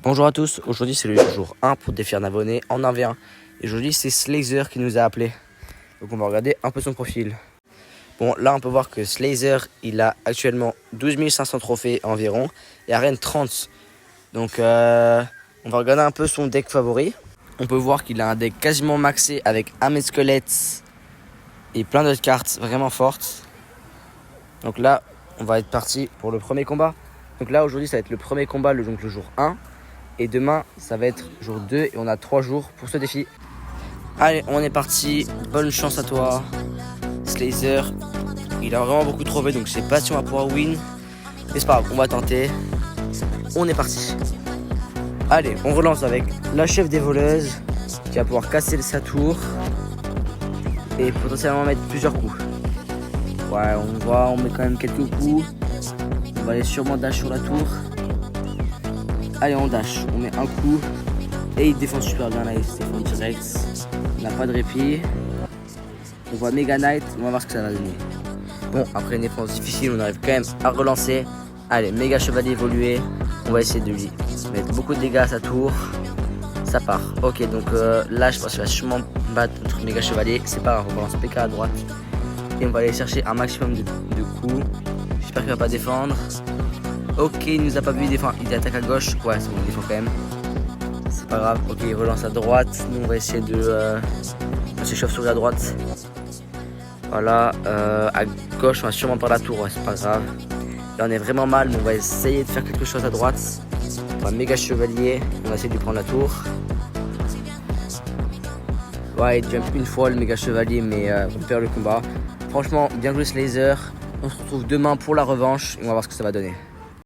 Bonjour à tous, aujourd'hui c'est le jour 1 pour défier un abonné en 1v1. Et aujourd'hui c'est Slazer qui nous a appelé. Donc on va regarder un peu son profil. Bon, là on peut voir que Slazer il a actuellement 12 500 trophées environ et Arène 30. Donc on va regarder un peu son deck favori. On peut voir qu'il a un deck quasiment maxé avec Armée Squelette et plein d'autres cartes vraiment fortes. Donc là on va être parti pour le premier combat. Donc là aujourd'hui ça va être le premier combat, le jour 1. Et demain, ça va être jour 2 et on a 3 jours pour ce défi. Allez, on est parti. Bonne chance à toi. Slazer, il a vraiment beaucoup trouvé, donc je sais pas si on va pouvoir win. Mais c'est pas grave, on va tenter. On est parti. Allez, on relance avec la chef des voleuses qui va pouvoir casser sa tour et potentiellement mettre plusieurs coups. Ouais, on met quand même quelques coups. On va aller sûrement dash sur la tour. Allez, on dash, on met un coup et il défend super bien là, il se défend direct. On n'a pas de répit. On voit Mega Knight, on va voir ce que ça va donner. Bon, après une défense difficile, on arrive quand même à relancer. Allez, Méga Chevalier évolué. On va essayer de lui mettre beaucoup de dégâts à sa tour. Ça part. Ok, donc là, je pense qu'il va sûrement battre notre Méga Chevalier. C'est pas grave, on balance PK à droite. Et on va aller chercher un maximum de coups. J'espère qu'il va pas défendre. Ok, il nous a pas vu, il attaque à gauche. Ouais, c'est bon, il défend quand même. C'est pas grave. Ok, il relance à droite. Nous, on va essayer de chauve-souris à droite. Voilà. À gauche, on va sûrement par la tour. Ouais, c'est pas grave. Là, on est vraiment mal, mais on va essayer de faire quelque chose à droite. On va Méga Chevalier. On va essayer de lui prendre la tour. Ouais, il jump une fois le Méga Chevalier, mais on perd le combat. Franchement, bien joué Slazer. On se retrouve demain pour la revanche et on va voir ce que ça va donner.